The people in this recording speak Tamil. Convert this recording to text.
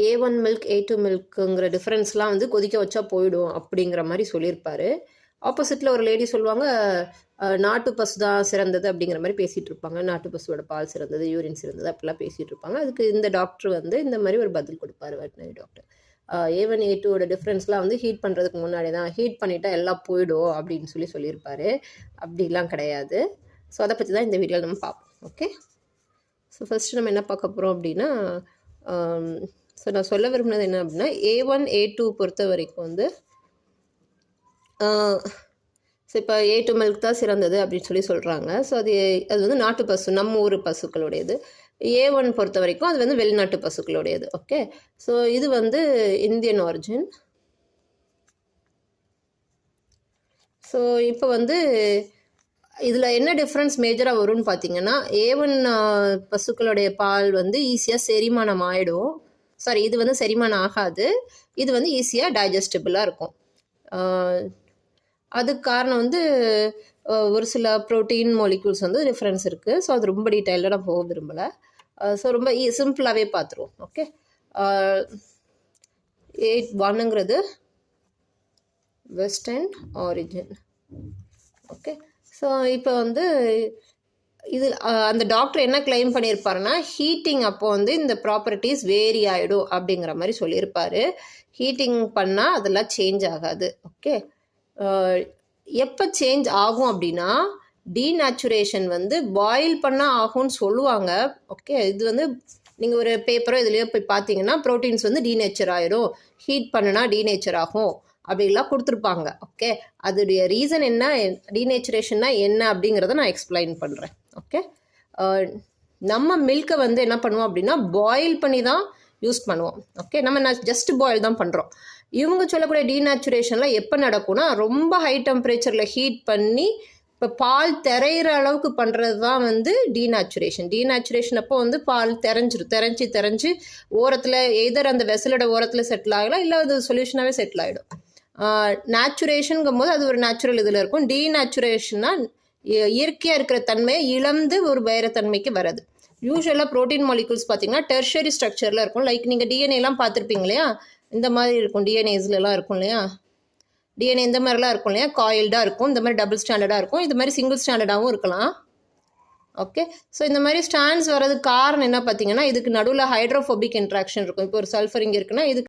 A1 மில்க் A2 மில்க்குங்கிற டிஃப்ரென்ஸ்லாம் வந்து கொதிக்க வச்சா போயிடும் அப்படிங்கிற மாதிரி சொல்லியிருப்பாரு. ஆப்போசிட்டில் ஒரு லேடி சொல்லுவாங்க, நாட்டு பசு தான் சிறந்தது அப்படிங்கிற மாதிரி பேசிகிட்டு இருப்பாங்க. நாட்டு பசுவோட பால் சிறந்தது, யூரின் சிறந்தது அப்படிலாம் பேசிகிட்டு இருப்பாங்க. அதுக்கு இந்த டாக்டர் வந்து இந்த மாதிரி ஒரு பதில் கொடுப்பாரு, வெட்டினரி டாக்டர். A1 A2ஓட டிஃப்ரென்ஸ்லாம் வந்து ஹீட் பண்ணுறதுக்கு முன்னாடி தான், ஹீட் பண்ணிட்டா எல்லாம் போயிடும் அப்படின்னு சொல்லியிருப்பாரு. அப்படிலாம் கிடையாது. ஸோ அதை பற்றி தான் இந்த வீடியோவில் நம்ம பார்ப்போம். ஓகே, ஸோ ஃபஸ்ட்டு நம்ம என்ன பார்க்க போகிறோம் அப்படின்னா, ஸோ நான் சொல்ல விரும்பினது என்ன அப்படின்னா, A1 A2 பொறுத்த வரைக்கும் வந்து ஸோ இப்போ A2 மில்க் தான் சிறந்தது அப்படின்னு சொல்கிறாங்க. ஸோ அது வந்து நாட்டு பசு, நம்ம ஊர் பசுக்களுடையது. A1 பொறுத்த வரைக்கும் அது வந்து வெளிநாட்டு பசுக்களுடையது. ஓகே, ஸோ இது வந்து இந்தியன் ஆரிஜின். ஸோ இப்போ வந்து இதில் என்ன டிஃப்ரென்ஸ் மேஜராக வரும்னு பார்த்தீங்கன்னா, A1 பசுக்களுடைய பால் வந்து ஈஸியாக செரிமானம் ஆகிடும். சாரி, இது வந்து செரிமானம் ஆகாது. இது வந்து ஈஸியாக டைஜஸ்டபிளாக இருக்கும். அதுக்கு காரணம் வந்து ஒரு சில ப்ரோட்டீன் மாலிக்யூல்ஸ் வந்து டிஃப்ரென்ஸ் இருக்குது. ஸோ அது ரொம்ப டீட்டெயில்டாக நான் போக விரும்பலை. ஸோ ரொம்ப சிம்பிளாகவே பார்த்துருவோம். ஓகே, 8-1ங்கிறது வெஸ்டர்ன் ஆரிஜின். ஓகே, ஸோ இப்போ வந்து இது அந்த டாக்டர் என்ன கிளைம் பண்ணியிருப்பாருன்னா, ஹீட்டிங் அப்போ வந்து இந்த ப்ராப்பர்ட்டிஸ் வேரி ஆகிடும் அப்படிங்கிற மாதிரி சொல்லியிருப்பார். ஹீட்டிங் பண்ணால் அதெல்லாம் சேஞ்ச் ஆகாது. ஓகே, எப்போ சேஞ்ச் ஆகும் அப்படின்னா, டீநேச்சுரேஷன் வந்து பாயில் பண்ணால் ஆகும்னு சொல்லுவாங்க. ஓகே, இது வந்து நீங்கள் ஒரு பேப்பரோ இதுலேயோ போய் பார்த்தீங்கன்னா, ப்ரோட்டீன்ஸ் வந்து டீநேச்சர் ஆகிடும், ஹீட் பண்ணுனா டீநேச்சர் ஆகும் அப்படிலாம் கொடுத்துருப்பாங்க. ஓகே, அதோடைய ரீசன் என்ன, டீநேச்சுரேஷன்னா என்ன அப்படிங்கிறத நான் எக்ஸ்பிளைன் பண்ணுறேன். ஓகே, நம்ம மில்கை வந்து என்ன பண்ணுவோம் அப்படின்னா, பாயில் பண்ணி தான் யூஸ் பண்ணுவோம். ஓகே, நான் ஜஸ்ட் பாயில் தான் பண்ணுறோம். இவங்க சொல்லக்கூடிய டீநேச்சுரேஷன்லாம் எப்போ நடக்கும்னா, ரொம்ப ஹை டெம்பரேச்சரில் ஹீட் பண்ணி இப்போ பால் திரையிற அளவுக்கு பண்ணுறது தான் வந்து டீநேச்சுரேஷன். டீநேச்சுரேஷன் அப்போ வந்து பால் தெரிஞ்சு ஓரத்தில் எதர் அந்த வெசலோட ஓரத்தில் செட்டில் ஆகலாம், இல்லை அது சொல்யூஷனாகவே செட்டில் ஆகிடும். நேச்சுரேஷனுங்கும் போது அது ஒரு நேச்சுரல் இதில் இருக்கும். டீநேச்சுரேஷன்னா இயற்கையாக இருக்கிற தன்மையை இழந்து ஒரு வேறு தன்மைக்கு வர்றது. யூஸ்வலாக ப்ரோட்டீன் மாலிகூல்ஸ் பார்த்திங்கன்னா டெர்ஷரி ஸ்ட்ரக்சரில் இருக்கும். லைக் நீங்கள் டிஎன்ஏலாம் பார்த்துருப்பீங்க இல்லையா, இந்த மாதிரி இருக்கும். டிஎன்ஏஸ்லாம் இருக்கும் இல்லையா, டிஎன்ஏ இந்த மாதிரிலாம் இருக்கும் இல்லையா, காயில்டாக இருக்கும். இந்த மாதிரி டபுள் ஸ்டாண்டர்டாக இருக்கும், இந்த மாதிரி சிங்கிள் ஸ்டாண்டர்டாகவும் இருக்கலாம். ஓகே, ஸோ இந்த மாதிரி ஸ்டாண்ட்ஸ் வர்றதுக்கு காரணம் என்ன பார்த்தீங்கன்னா, இதுக்கு நடுவில் ஹைட்ரோஃபோபிக் இன்ட்ராக்ஷன் இருக்கும். இப்போ ஒரு சல்ஃபர் இங்கே இருக்குன்னா இதுக்கு